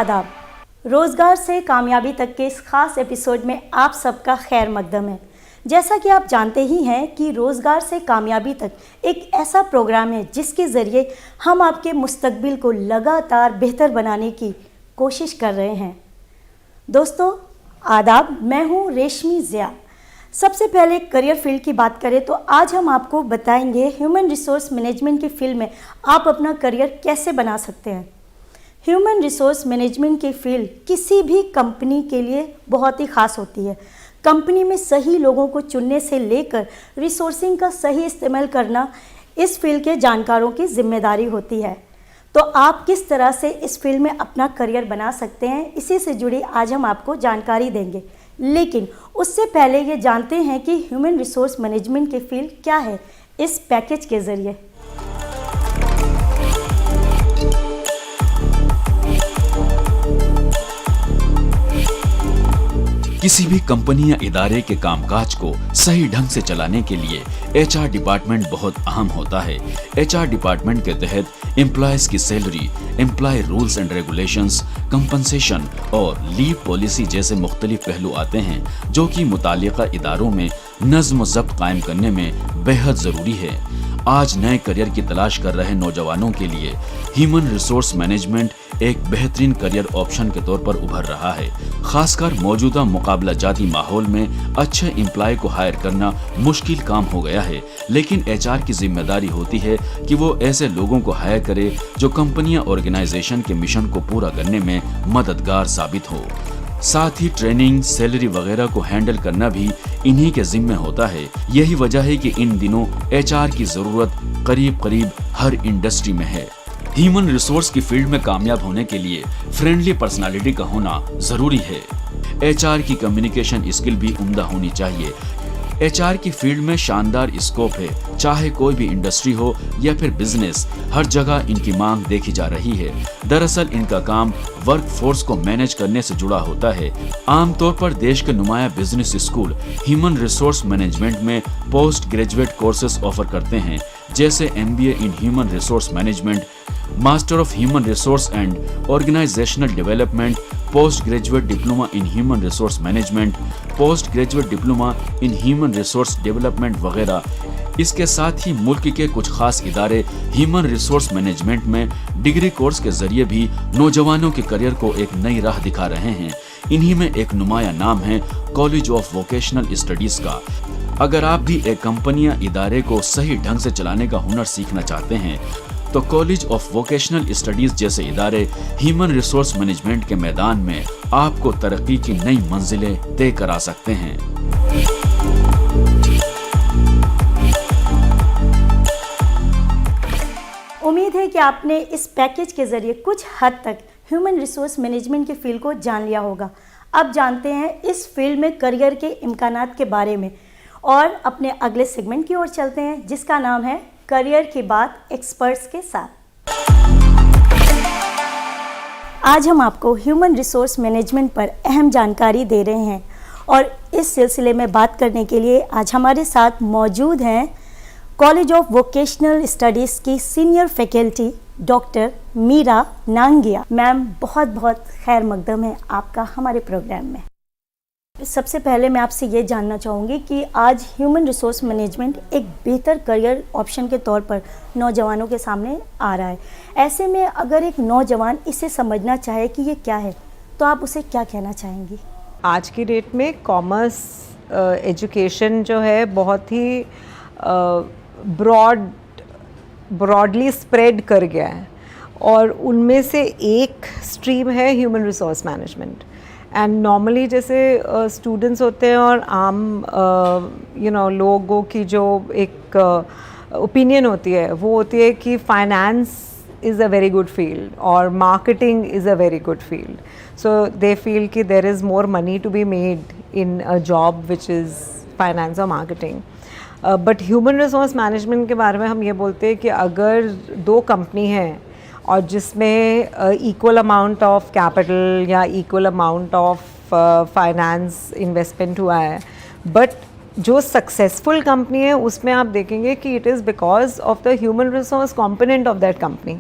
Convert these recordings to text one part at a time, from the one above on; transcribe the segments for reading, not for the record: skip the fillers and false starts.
आदाब। रोज़गार से कामयाबी तक के इस खास एपिसोड में आप सबका खैर मकदम है। जैसा कि आप जानते ही हैं कि रोज़गार से कामयाबी तक एक ऐसा प्रोग्राम है जिसके ज़रिए हम आपके मुस्तकबिल को लगातार बेहतर बनाने की कोशिश कर रहे हैं। दोस्तों आदाब, मैं हूँ रेशमी ज़िया। सबसे पहले करियर फील्ड की बात करें तो आज हम आपको बताएंगे ह्यूमन रिसोर्स मैनेजमेंट की फील्ड में आप अपना करियर कैसे बना सकते हैं। ह्यूमन रिसोर्स मैनेजमेंट की फील्ड किसी भी कंपनी के लिए बहुत ही ख़ास होती है। कंपनी में सही लोगों को चुनने से लेकर रिसोर्सिंग का सही इस्तेमाल करना इस फील्ड के जानकारों की जिम्मेदारी होती है। तो आप किस तरह से इस फील्ड में अपना करियर बना सकते हैं, इसी से जुड़ी आज हम आपको जानकारी देंगे। लेकिन उससे पहले ये जानते हैं कि ह्यूमन रिसोर्स मैनेजमेंट की फील्ड क्या है इस पैकेज के ज़रिए। किसी भी कंपनी या इदारे के कामकाज को सही ढंग से चलाने के लिए एचआर डिपार्टमेंट बहुत अहम होता है। एचआर डिपार्टमेंट के तहत एम्प्लॉयज की salary, employ rules and regulations, compensation और लीव पॉलिसी जैसे मुख्तलिफ पहलू आते हैं जो कि मुतालिका इदारों में नज़्म ज़ब्त कायम करने में बेहद ज़रूरी है। आज नए करियर की तलाश कर रहे नौजवानों के लिए ह्यूमन रिसोर्स मैनेजमेंट एक बेहतरीन करियर ऑप्शन के तौर पर उभर रहा है। खासकर मौजूदा मुकाबला जाती माहौल में अच्छे एम्प्लॉय को हायर करना मुश्किल काम हो गया है, लेकिन एचआर की जिम्मेदारी होती है कि वो ऐसे लोगों को हायर करे जो कंपनी या ऑर्गेनाइजेशन के मिशन को पूरा करने में मददगार साबित हो। साथ ही ट्रेनिंग, सैलरी वगैरह को हैंडल करना भी इन्हीं के जिम्मे होता है। यही वजह है कि इन दिनों एचआर की जरूरत करीब करीब हर इंडस्ट्री में है। ह्यूमन रिसोर्स की फील्ड में कामयाब होने के लिए फ्रेंडली पर्सनालिटी का होना जरूरी है। एचआर की कम्युनिकेशन स्किल भी उम्दा होनी चाहिए। एचआर की फील्ड में शानदार स्कोप है, चाहे कोई भी इंडस्ट्री हो या फिर बिजनेस, हर जगह इनकी मांग देखी जा रही है। दरअसल इनका काम वर्क फोर्स को मैनेज करने से जुड़ा होता है। आमतौर पर देश के नुमाया business school human resource management में पोस्ट ग्रेजुएट कोर्सेज ऑफर करते हैं, जैसे MBA in human resource management, master of human resource and organisational development, post graduate diploma in human resource management, post graduate diploma in human resource development वगैरह। इसके साथ ही मुल्क के कुछ खास इदारे ह्यूमन रिसोर्स मैनेजमेंट में डिग्री कोर्स के जरिए भी नौजवानों के करियर को एक नई राह दिखा रहे हैं। इन्हीं में एक नुमाया नाम है कॉलेज ऑफ वोकेशनल स्टडीज का। अगर आप भी एक कंपनी या इदारे को सही ढंग से चलाने का हुनर सीखना चाहते हैं तो कॉलेज ऑफ वोकेशनल स्टडीज जैसे इदारे ह्यूमन रिसोर्स मैनेजमेंट के मैदान में आपको तरक्की की नई मंजिलें तय करा सकते हैं। उम्मीद है कि आपने इस पैकेज के जरिए कुछ हद तक ह्यूमन रिसोर्स मैनेजमेंट की फील्ड को जान लिया होगा। अब जानते हैं इस फील्ड में करियर के इम्कानात के बारे में और अपने अगले सेगमेंट की ओर चलते हैं जिसका नाम है करियर की बात एक्सपर्ट्स के साथ। आज हम आपको ह्यूमन रिसोर्स मैनेजमेंट पर अहम जानकारी दे रहे हैं और इस सिलसिले में बात करने के लिए आज हमारे साथ मौजूद हैं कॉलेज ऑफ वोकेशनल स्टडीज़ की senior faculty doctor Meera Nangia. Ma'am, बहुत बहुत खैर मकदम है आपका हमारे प्रोग्राम में। सबसे पहले मैं आपसे ये जानना चाहूँगी कि आज ह्यूमन रिसोर्स मैनेजमेंट एक बेहतर करियर ऑप्शन के तौर पर नौजवानों के सामने आ रहा है। ऐसे में अगर एक नौजवान इसे समझना चाहे कि ये क्या है तो आप उसे क्या कहना चाहेंगी? आज की डेट में कॉमर्स एजुकेशन जो है बहुत ही ब्रॉडली स्प्रेड कर गया है और उनमें से एक स्ट्रीम है human resource management. And normally जैसे स्टूडेंट्स होते हैं और आम लोगों की जो एक ओपिनियन होती है वो होती है कि finance is a very good field और marketing is a very good field, so they feel कि there is more money to be made in a job which is finance और marketing. But human resource management के बारे में हम ये बोलते हैं कि अगर दो कंपनी हैं और जिसमें इक्वल अमाउंट ऑफ कैपिटल या equal amount of finance investment हुआ है, बट जो सक्सेसफुल कंपनी है उसमें आप देखेंगे कि it is because of the human resource component of that company.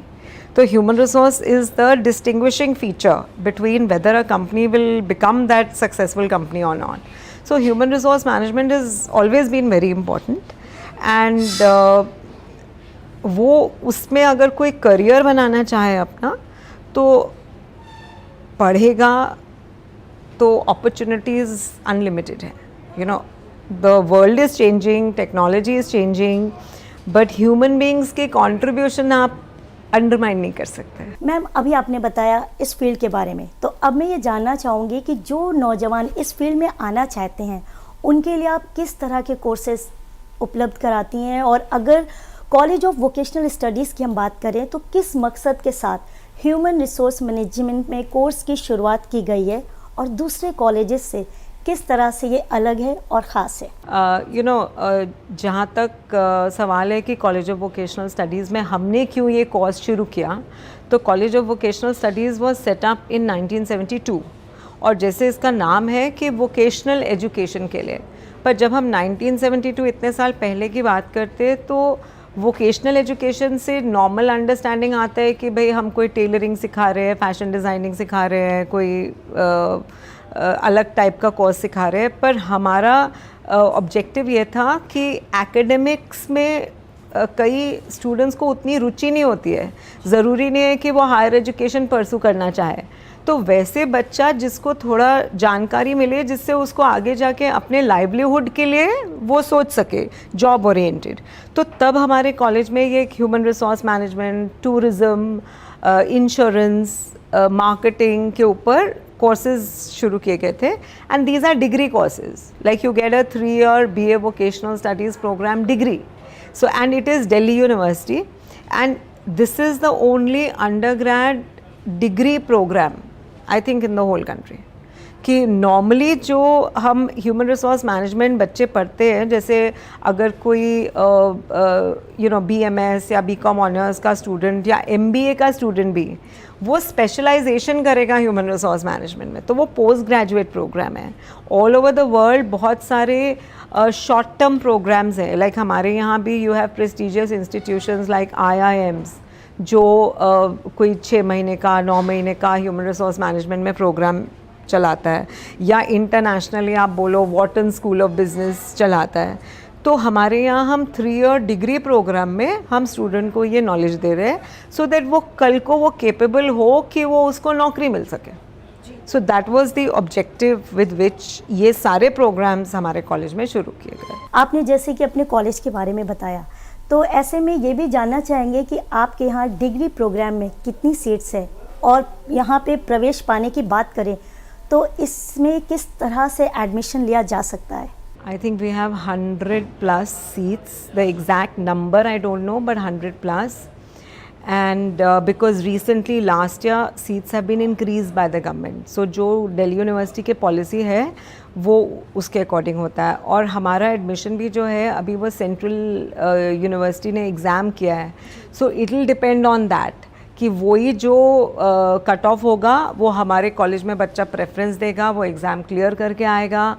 तो human resource is the distinguishing feature between whether a company will become that successful company और not. So human resource management has always been very important, and वो उसमें अगर कोई career बनाना चाहे अपना तो पढ़ेगा तो अपॉर्चुनिटीज़ अनलिमिटेड है. You know, the world is changing, technology is changing, but human beings के कॉन्ट्रीब्यूशन आप अंडरमाइन नहीं कर सकते. मैम, अभी आपने बताया इस फील्ड के बारे में, तो अब मैं ये जानना चाहूँगी कि जो नौजवान इस फील्ड में आना चाहते हैं उनके लिए आप किस तरह के कोर्सेज उपलब्ध कराती हैं, और अगर कॉलेज ऑफ वोकेशनल स्टडीज़ की हम बात करें तो किस मकसद के साथ ह्यूमन रिसोर्स मैनेजमेंट में कोर्स की शुरुआत की गई है और दूसरे कॉलेजेस से किस तरह से ये अलग है और ख़ास है? यू नो, जहाँ तक सवाल है कि कॉलेज ऑफ वोकेशनल स्टडीज़ में हमने क्यों ये कोर्स शुरू किया, तो college of vocational studies was set up in 1972, और जैसे इसका नाम है कि वोकेशनल एजुकेशन के लिए. पर जब हम 1972 इतने साल पहले की बात करते हैं तो वोकेशनल एजुकेशन से नॉर्मल अंडरस्टैंडिंग आता है कि भाई हम कोई टेलरिंग सिखा रहे हैं, फैशन डिज़ाइनिंग सिखा रहे हैं, कोई अलग टाइप का कोर्स सिखा रहे हैं. पर हमारा ऑब्जेक्टिव ये था कि एकेडमिक्स में कई स्टूडेंट्स को उतनी रुचि नहीं होती है, ज़रूरी नहीं है कि वो हायर एजुकेशन परसू करना चाहे. तो वैसे बच्चा जिसको थोड़ा जानकारी मिले जिससे उसको आगे जाके अपने लाइवलीहुड के लिए वो सोच सके, जॉब ओरिएंटेड, तो तब हमारे कॉलेज में ये human resource management, tourism, insurance, marketing के ऊपर कोर्सेज शुरू किए गए थे. And these are degree courses, like you get a 3-year BA vocational studies program degree. So, and it is Delhi University, and this is the only undergrad degree program I think in the whole country. कि normally जो हम human resource management बच्चे पढ़ते हैं, जैसे अगर कोई you know BMS या BCom ऑनर्स का स्टूडेंट या MBA का स्टूडेंट भी वो स्पेशलाइजेशन करेगा ह्यूमन रिसोर्स मैनेजमेंट में, तो वो पोस्ट ग्रेजुएट प्रोग्राम है. ऑल ओवर द वर्ल्ड बहुत सारे शॉर्ट टर्म प्रोग्राम्स हैं, लाइक हमारे यहाँ भी you have prestigious institutions like IIMs जो कोई 6 महीने का 9 महीने का ह्यूमन रिसोर्स मैनेजमेंट में प्रोग्राम चलाता है, या इंटरनेशनली आप बोलो वॉर्टन स्कूल ऑफ बिजनेस चलाता है. तो हमारे यहाँ हम 3-year डिग्री प्रोग्राम में हम स्टूडेंट को ये नॉलेज दे रहे हैं सो दैट वो कल को वो केपेबल हो कि वो उसको नौकरी मिल सके. So that was the objective with which ये सारे प्रोग्राम्स हमारे कॉलेज में शुरू किए गए. आपने जैसे कि अपने कॉलेज के बारे में बताया, तो ऐसे में ये भी जानना चाहेंगे कि आपके यहाँ डिग्री प्रोग्राम में कितनी सीट्स है, और यहाँ पे प्रवेश पाने की बात करें तो इसमें किस तरह से एडमिशन लिया जा सकता है? I think we have 100+ seats. The exact number I don't know, but 100+. And because recently last year seats have been increased by the government. So जो दिल्ली यूनिवर्सिटी के पॉलिसी है वो उसके अकॉर्डिंग होता है. और हमारा एडमिशन भी जो है अभी वो सेंट्रल यूनिवर्सिटी ने एग्ज़ाम किया है. So it will depend on that कि वही जो कट ऑफ होगा वो हमारे कॉलेज में बच्चा प्रेफरेंस देगा, वो एग्ज़ाम क्लियर करके आएगा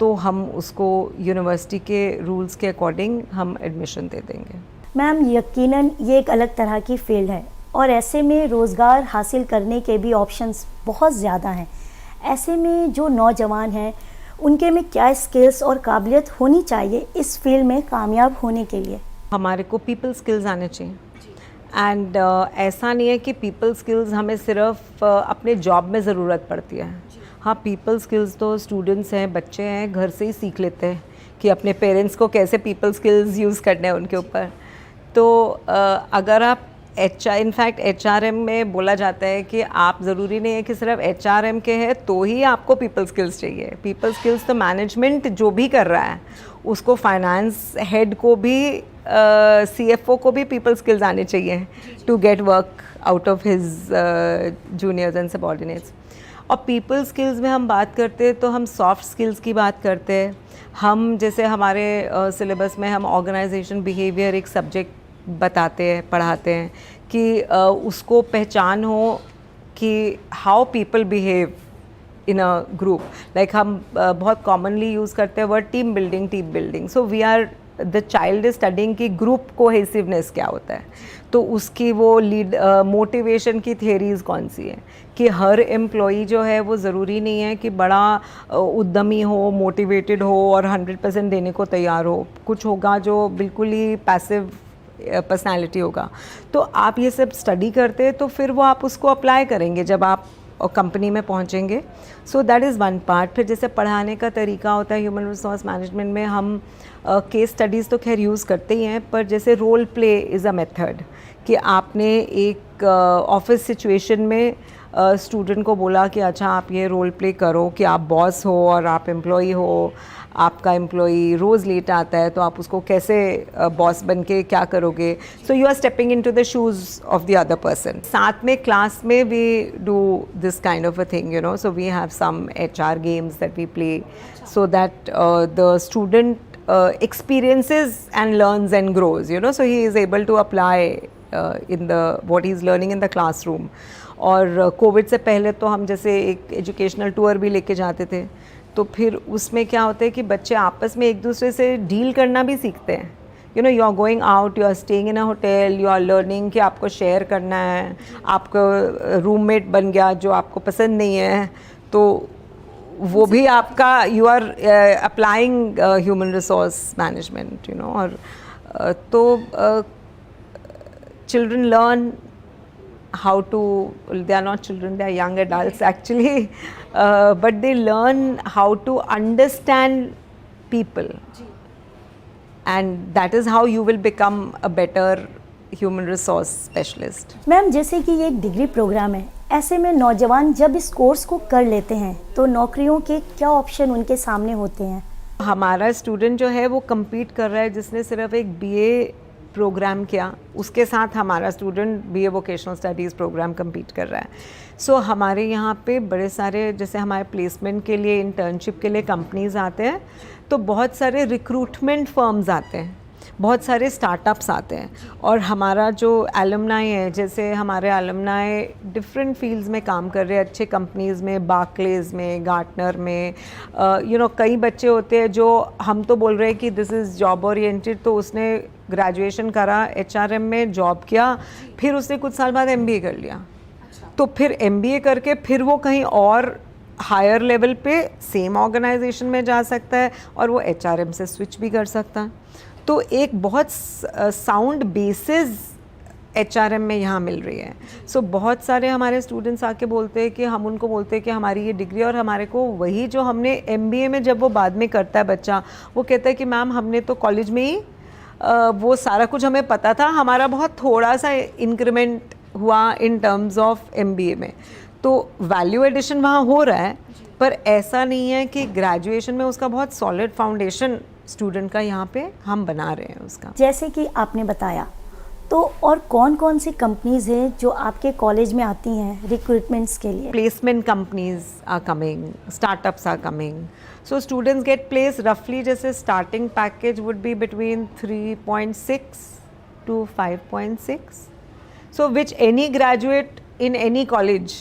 तो हम उसको यूनिवर्सिटी के रूल्स के अकॉर्डिंग हम एडमिशन दे देंगे. मैम, यकीनन ये एक अलग तरह की फील्ड है और ऐसे में रोज़गार हासिल करने के भी ऑप्शंस बहुत ज़्यादा हैं. ऐसे में जो नौजवान हैं उनके में क्या स्किल्स और काबिलियत होनी चाहिए इस फील्ड में कामयाब होने के लिए? हमारे को पीपल स्किल्स आने चाहिए. एंड ऐसा नहीं है कि पीपल स्किल्स हमें सिर्फ अपने जॉब में ज़रूरत पड़ती है. हाँ, पीपल स्किल्स तो स्टूडेंट्स हैं, बच्चे हैं, घर से ही सीख लेते हैं कि अपने पेरेंट्स को कैसे पीपल स्किल्स यूज़ करने हैं उनके ऊपर. तो अगर आप इनफैक्ट HRM में बोला जाता है कि आप ज़रूरी नहीं है कि सिर्फ HRM के हैं तो ही आपको पीपल स्किल्स चाहिए. पीपल स्किल्स तो मैनेजमेंट जो भी कर रहा है उसको, फाइनेंस हेड को भी, CFO को भी पीपल स्किल्स आने चाहिए to get work out of his juniors and subordinates. और पीपल स्किल्स में हम बात करते हैं तो हम सॉफ्ट स्किल्स की बात करते हैं. हम जैसे हमारे सिलेबस में हम ऑर्गेनाइजेशन बिहेवियर एक सब्जेक्ट बताते हैं, पढ़ाते हैं कि उसको पहचान हो कि how people behave in a group. Like हम बहुत कॉमनली यूज़ करते हैं word team building. So we are the child is studying कि ग्रुप कोहेसिवनेस क्या होता है. तो उसकी वो मोटिवेशन की थियरीज़ कौन सी है, कि हर एम्प्लॉई जो है वो ज़रूरी नहीं है कि बड़ा उद्यमी हो, मोटिवेटेड हो और 100% देने को तैयार हो। कुछ होगा जो बिल्कुल ही पैसिव पर्सनालिटी होगा। तो आप ये सब स्टडी करते तो फिर वो आप उसको अप्लाई करेंगे जब आप कंपनी में पहुंचेंगे। So that is one part. फिर जैसे पढ़ाने का तरीका होता है ह्यूमन रिसोर्स मैनेजमेंट में, हम केस स्टडीज़ तो खैर यूज़ करते ही हैं, पर जैसे role play is a method, कि आपने एक ऑफिस सिचुएशन में स्टूडेंट को बोला कि अच्छा आप ये रोल प्ले करो कि आप बॉस हो और आप एम्प्लॉई हो, आपका एम्प्लॉई रोज़ लेट आता है तो आप उसको कैसे बॉस बन के क्या करोगे। So you are stepping in to the shoes of the other person. साथ में क्लास में we do this kind of a thing, you know, so we have some HR games that we play so that the student experiences and learns and grows, you know, so he is able to apply in the what he is learning in the classroom. और Covid से पहले तो हम जैसे एक educational tour भी लेके जाते थे, तो फिर उसमें क्या होता है कि बच्चे आपस में एक दूसरे से डील करना भी सीखते हैं। You know, you are going out, you are staying in a hotel, you are learning कि आपको शेयर करना है, आपको रूममेट बन गया जो आपको पसंद नहीं है, तो वो भी आपका you are applying human resource management, you know. और तो children learn how to, they are not children, they are young adults actually, but they learn how to understand people, and that is how you will become a better human resource specialist. Ma'am, जैसे कि ये एक degree programme है, ऐसे में नौजवान जब इस कोर्स को कर लेते हैं तो नौकरियों के क्या ऑप्शन उनके सामने होते हैं? हमारा स्टूडेंट जो है वो compete कर रहा है जिसने सिर्फ एक BA प्रोग्राम किया, उसके साथ हमारा student BA vocational studies program compete कर रहा है। सो हमारे यहाँ पे बड़े सारे, जैसे हमारे प्लेसमेंट के लिए, इंटर्नशिप के लिए कंपनीज़ आते हैं, तो बहुत सारे रिक्रूटमेंट फर्म्स आते हैं, बहुत सारे स्टार्टअप्स आते हैं, और हमारा जो एलुमनाई है, जैसे हमारे एलुमनाई डिफरेंट फील्ड्स में काम कर रहे हैं, अच्छे कंपनीज़ में, बार्कलेज में, गार्टनर में, यू नो, कई बच्चे होते हैं जो हम तो बोल रहे हैं कि दिस इज़ जॉब ओरिएंटेड, तो उसने ग्रेजुएशन करा, HRM में जॉब किया, फिर उसने कुछ साल बाद MBA कर लिया, तो फिर MBA करके फिर वो कहीं और हायर लेवल पे सेम ऑर्गेनाइजेशन में जा सकता है, और वो HRM से स्विच भी कर सकता है। तो एक बहुत साउंड बेसिस HRM में यहाँ मिल रही है। सो बहुत सारे हमारे स्टूडेंट्स आके बोलते हैं कि हम उनको बोलते हैं कि हमारी ये डिग्री, और हमारे को वही जो हमने MBA में जब वो बाद में करता है बच्चा, वो कहता है कि मैम हमने तो कॉलेज में ही वो सारा कुछ हमें पता था, हमारा बहुत थोड़ा सा इंक्रीमेंट हुआ इन टर्म्स ऑफ MBA में। तो वैल्यू एडिशन वहाँ हो रहा है, पर ऐसा नहीं है कि ग्रेजुएशन में उसका बहुत सॉलिड फाउंडेशन स्टूडेंट का यहाँ पे हम बना रहे हैं उसका। जैसे कि आपने बताया, तो और कौन कौन सी कंपनीज हैं जो आपके कॉलेज में आती हैं रिक्रूटमेंट्स के लिए? Placement companies are coming, startups are coming, so students get placed रफली, जैसे starting package would be between 3.6 to 5.6, so which any graduate in any college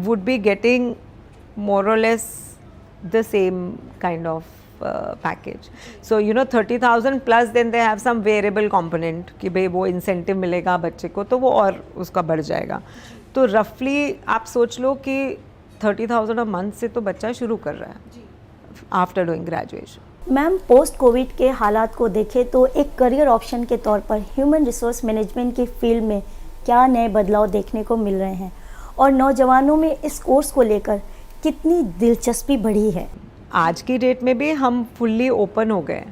would be getting more or less the same kind of package. So you know 30,000 plus, then they have some variable component कि भाई वो incentive मिलेगा बच्चे को, तो वो और उसका बढ़ जाएगा। तो roughly आप सोच लो कि 30,000 a month से तो बच्चा शुरू कर रहा है after doing graduation। Ma'am, post Covid के हालात को देखें तो एक करियर ऑप्शन के तौर पर ह्यूमन रिसोर्स मैनेजमेंट की फील्ड में क्या नए बदलाव देखने को मिल रहे हैं, और नौजवानों में इस कोर्स को लेकर कितनी दिलचस्पी बढ़ी है? आज की डेट में भी हम फुल्ली ओपन हो गए,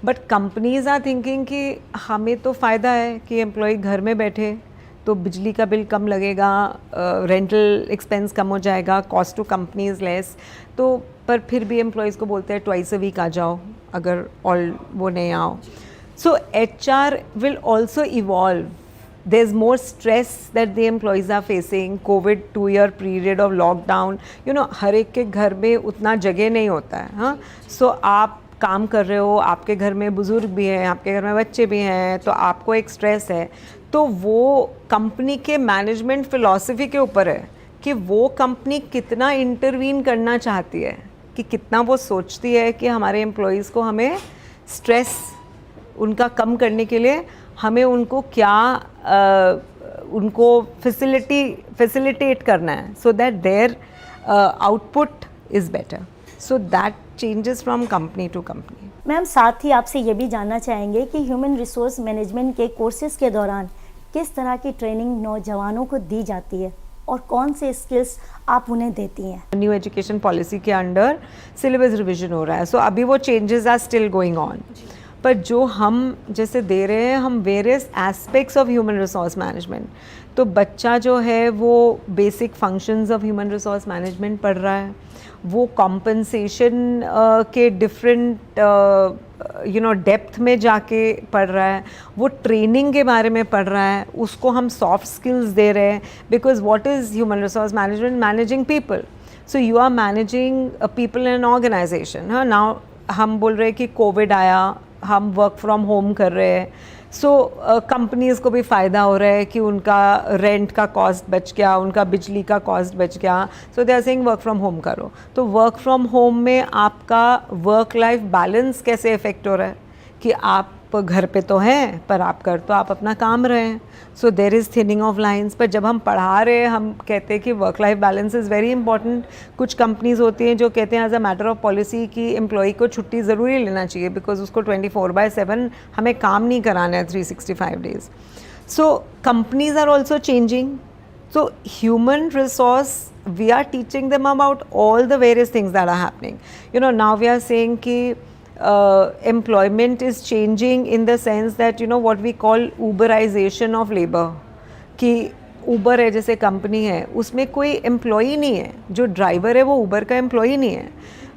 बट कंपनीज आर थिंकिंग कि हमें तो फ़ायदा है कि एम्प्लॉय घर में बैठे तो बिजली का बिल कम लगेगा, रेंटल एक्सपेंस कम हो जाएगा, कॉस्ट टू कंपनीज लेस, तो पर फिर भी एम्प्लॉयज़ को बोलते हैं ट्वाइस अ वीक आ जाओ अगर ऑल वो नहीं आओ। सो HR will also evolve, there's more stress that the employees are facing, COVID 2-year period of lockdown, you know, हर एक के घर में उतना जगह नहीं होता है, हाँ। सो आप काम कर रहे हो, आपके घर में बुज़ुर्ग भी हैं, आपके घर में बच्चे भी हैं, तो आपको एक स्ट्रेस है, तो वो कंपनी के मैनेजमेंट फ़िलॉसफी के ऊपर है कि वो कंपनी कितना इंटरवीन करना चाहती है, कि कितना वो सोचती है कि हमारे एम्प्लॉयज़ को हमें स्ट्रेस उनका कम करने के लिए हमें उनको क्या उनको फैसिलिटेट करना है so that their output is better, so that changes from company to company. Ma'am साथ ही आपसे ये भी जानना चाहेंगे कि ह्यूमन रिसोर्स मैनेजमेंट के कोर्सेज के दौरान किस तरह की ट्रेनिंग नौजवानों को दी जाती है और कौन से स्किल्स आप उन्हें देती हैं? न्यू एजुकेशन पॉलिसी के अंडर सिलेबस रिविजन हो रहा है, सो अभी वो changes are still going on, पर जो हम जैसे दे रहे हैं हम various aspects of human resource management, तो बच्चा जो है वो basic functions of human resource management पढ़ रहा है, वो कॉम्पनसेशन के डिफरेंट डेप्थ में जाके पढ़ रहा है, वो ट्रेनिंग के बारे में पढ़ रहा है, उसको हम सॉफ्ट स्किल्स दे रहे हैं, because what is human resource management? Managing people, so you are managing people in an organization. हाँ, नाउ हम बोल रहे हैं कि कोविड आया, हम वर्क फ्रॉम होम कर रहे हैं, सो कंपनीज़ को भी फ़ायदा हो रहा है कि उनका रेंट का कॉस्ट बच गया, उनका बिजली का कॉस्ट बच गया, so they are saying work from home करो। तो वर्क फ्रॉम होम में आपका वर्क लाइफ बैलेंस कैसे इफ़ेक्ट हो रहा है कि आप घर पे तो हैं पर आप कर तो आप अपना काम रहे हैं, so there is thinning of lines. पर जब हम पढ़ा रहे हैं हम कहते हैं कि work life balance is very important. कुछ कंपनीज़ होती हैं जो कहते हैं as a matter of policy कि एम्प्लॉई को छुट्टी ज़रूरी लेना चाहिए बिकॉज उसको 24/7 हमें काम नहीं कराना है 365 days. So companies are also changing, so human resource we are teaching them about all the various things that are happening. Now we are saying ki employment is changing in the sense that what we call Uberization of labor, कि Uber है जैसे company है उसमें कोई employee नहीं है, जो driver है वो Uber का एम्प्लॉई नहीं है,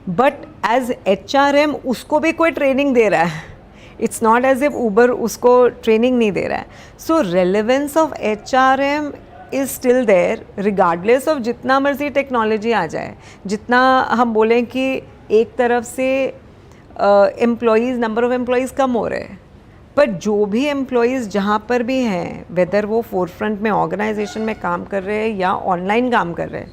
बट एज HRM उसको भी कोई ट्रेनिंग दे रहा है। It's not as if Uber उसको ट्रेनिंग नहीं दे रहा है। So relevance of HRM is still there regardless of जितना मर्जी टेक्नोलॉजी आ जाए, जितना हम बोलें कि एक तरफ से एम्प्लॉईज़ नंबर ऑफ़ एम्प्लॉईज़ कम हो रहे हैं, पर जो भी एम्प्लॉईज़ जहाँ पर भी हैं, वेदर वो फोर फ्रंट में ऑर्गेनाइजेशन में काम कर रहे हैं या ऑनलाइन काम कर रहे हैं,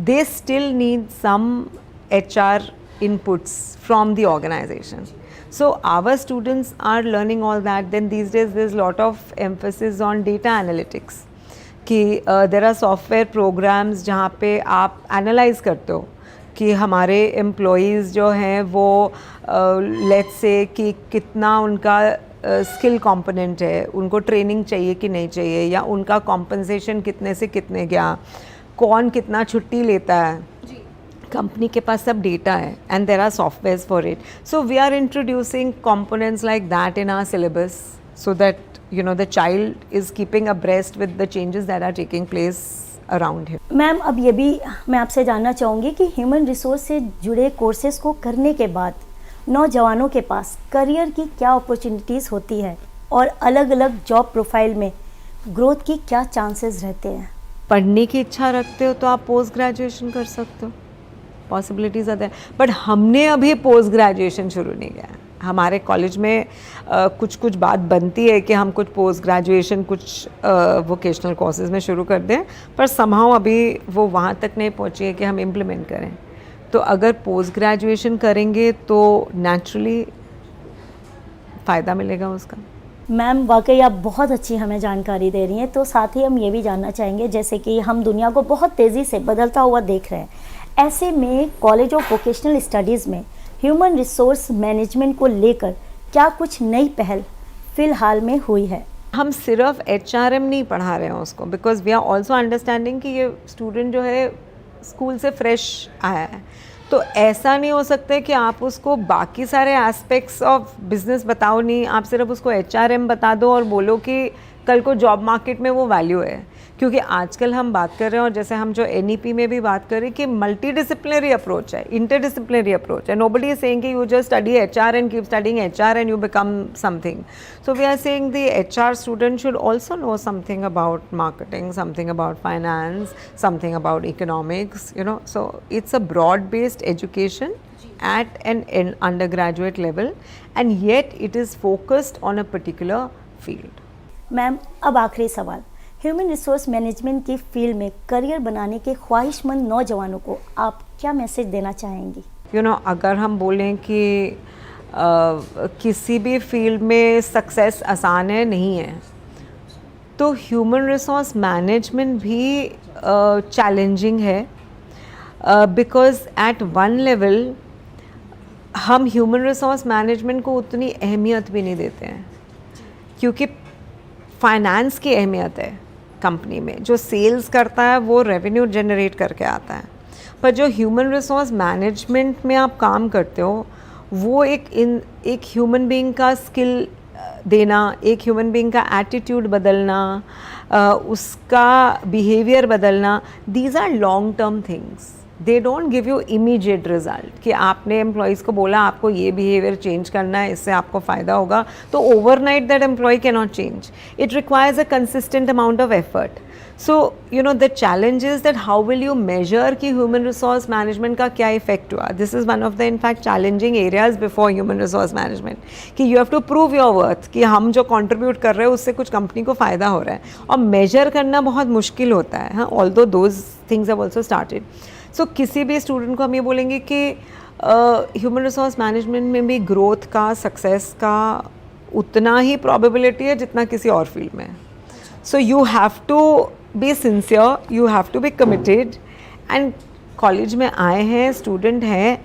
they still need some HR inputs from the organization. So our students are learning all that. Then these days there's a lot of emphasis on data analytics, कि there are software programs जहाँ पे आप analyze करते हो कि हमारे employees जो हैं वो let's say कि कितना उनका स्किल कंपोनेंट है, उनको ट्रेनिंग चाहिए कि नहीं चाहिए, या उनका कॉम्पनसेशन कितने से कितने गया, कौन कितना छुट्टी लेता है, कंपनी के पास सब डेटा है and there are softwares for it. So we are introducing components like that in our syllabus so that the child is keeping abreast with the changes that are taking place around him. Ma'am अब ये भी मैं आपसे जानना चाहूँगी कि human resource से जुड़े कोर्सेज को करने के बाद नौजवानों के पास करियर की क्या अपॉर्चुनिटीज़ होती है और अलग अलग जॉब प्रोफाइल में ग्रोथ की क्या चांसेस रहते हैं? पढ़ने की इच्छा रखते हो तो आप पोस्ट ग्रेजुएशन कर सकते हो, पॉसिबिलिटीज़ आते हैं, बट हमने अभी पोस्ट ग्रेजुएशन शुरू नहीं किया है. हमारे कॉलेज में कुछ बात बनती है कि हम कुछ पोस्ट ग्रेजुएशन कुछ वोकेशनल कोर्सेज में शुरू कर दें, पर समहाउ अभी वो वहाँ तक नहीं पहुँची है कि हम इम्प्लीमेंट करें. तो अगर पोस्ट ग्रेजुएशन करेंगे तो नेचुरली फ़ायदा मिलेगा उसका. मैम वाकई आप बहुत अच्छी हमें जानकारी दे रही हैं. तो साथ ही हम ये भी जानना चाहेंगे, जैसे कि हम दुनिया को बहुत तेज़ी से बदलता हुआ देख रहे हैं, ऐसे में कॉलेज ऑफ वोकेशनल स्टडीज़ में ह्यूमन रिसोर्स मैनेजमेंट को लेकर क्या कुछ नई पहल फ़िलहाल में हुई है? हम सिर्फ HRM नहीं पढ़ा रहे हैं उसको, because we are also understanding कि ये स्टूडेंट जो है स्कूल से फ्रेश आया है, तो ऐसा नहीं हो सकता कि आप उसको बाकी सारे एस्पेक्ट्स ऑफ बिजनेस बताओ नहीं, आप सिर्फ उसको HRM बता दो और बोलो कि कल को जॉब मार्केट में वो वैल्यू है. क्योंकि आजकल हम बात कर रहे हैं, और जैसे हम जो NEP में भी बात कर रहे हैं कि मल्टी डिसिप्लिनरी अप्रोच है, इंटरडिसिप्लिनरी अप्रोच है. नोबडी इज सेइंग कि you just study HR and keep studying HR and you become something. So we are saying the HR student should also know something about marketing, something about finance, something about economics, so it's a broad based education at an undergraduate level, and yet it is focused on a particular field. Ma'am अब आखिरी सवाल, human resource management की field में career बनाने के ख्वाहिशमंद नौजवानों को आप क्या मैसेज देना चाहेंगी? अगर हम बोलें कि किसी भी फील्ड में सक्सेस आसान है नहीं है, तो ह्यूमन रिसोर्स मैनेजमेंट भी चैलेंजिंग है, बिकॉज एट वन लेवल हम ह्यूमन रिसोर्स मैनेजमेंट को उतनी अहमियत भी नहीं देते हैं, क्योंकि फाइनेंस की अहमियत है कंपनी में। जो सेल्स करता है वो रेवेन्यू जनरेट करके आता है, पर जो ह्यूमन रिसोर्स मैनेजमेंट में आप काम करते हो वो एक ह्यूमन बीइंग का स्किल देना, एक ह्यूमन बीइंग का एटीट्यूड बदलना, उसका बिहेवियर बदलना, these are long term things, they don't give you immediate result कि आपने एम्प्लॉयज़ को बोला आपको ये बिहेवियर चेंज करना है, इससे आपको फ़ायदा होगा, तो overnight that employ can not change. It requires a consistent amount of effort. So you know the challenge is that how will you measure कि ह्यूमन रिसोर्स मैनेजमेंट का क्या इफेक्ट हुआ. This is one of the in fact challenging areas before human resource management, कि you have to prove your worth कि हम जो contribute कर रहे हैं उससे कुछ कंपनी को फ़ायदा हो रहा है, और मेजर करना बहुत मुश्किल होता है. हाँ, although those things have also started. So किसी भी स्टूडेंट को हम ये बोलेंगे कि ह्यूमन रिसोर्स मैनेजमेंट में भी ग्रोथ का, सक्सेस का उतना ही प्रोबेबिलिटी है जितना किसी और फील्ड में है. So you have to be sincere, you have to be committed. And college में आए हैं, स्टूडेंट हैं,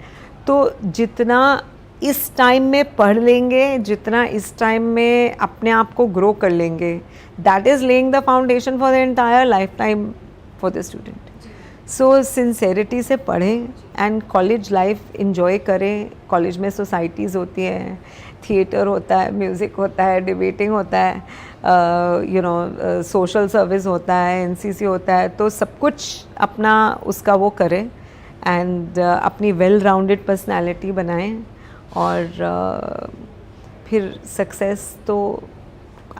तो जितना इस टाइम में पढ़ लेंगे, जितना इस टाइम में अपने आप को ग्रो कर लेंगे, that is laying the foundation for the entire life time for the student. So sincerity से पढ़ें एंड कॉलेज लाइफ इन्जॉय करें. कॉलेज में सोसाइटीज़ होती हैं, थिएटर होता है, म्यूज़िक होता है, डिबेटिंग होता है, यू नो सोशल सर्विस होता है, एनसीसी होता है, तो सब कुछ अपना उसका वो करें एंड अपनी वेल राउंडेड पर्सनैलिटी बनाएं, और फिर सक्सेस तो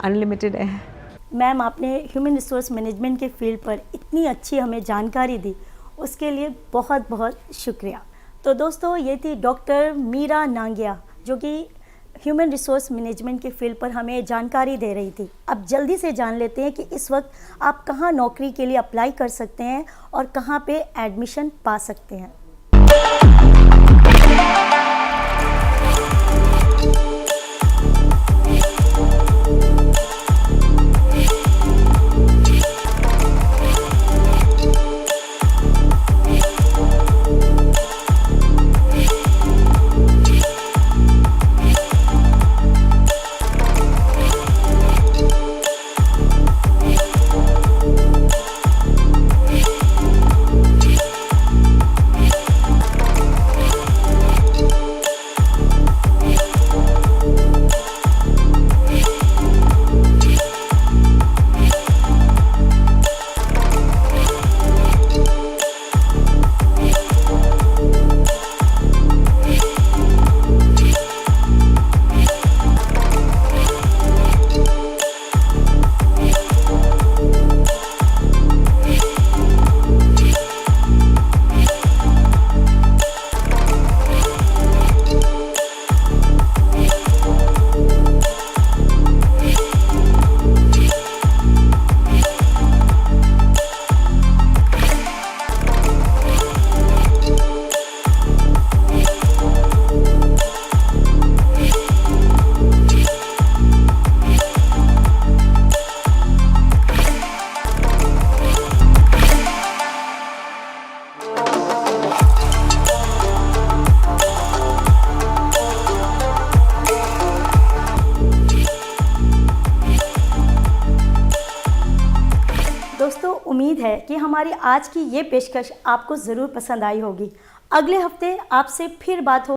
अनलिमिटेड है. मैम, आपने ह्यूमन रिसोर्स मैनेजमेंट के फील्ड पर इतनी अच्छी हमें जानकारी दी, उसके लिए बहुत बहुत शुक्रिया. तो दोस्तों, ये थी डॉक्टर मीरा नांगिया, जो कि ह्यूमन रिसोर्स मैनेजमेंट के फील्ड पर हमें जानकारी दे रही थी. अब जल्दी से जान लेते हैं कि इस वक्त आप कहाँ नौकरी के लिए अप्लाई कर सकते हैं और कहाँ पे एडमिशन पा सकते हैं. उम्मीद है कि हमारी आज की ये पेशकश आपको ज़रूर पसंद आई होगी. अगले हफ्ते आपसे फिर बात हो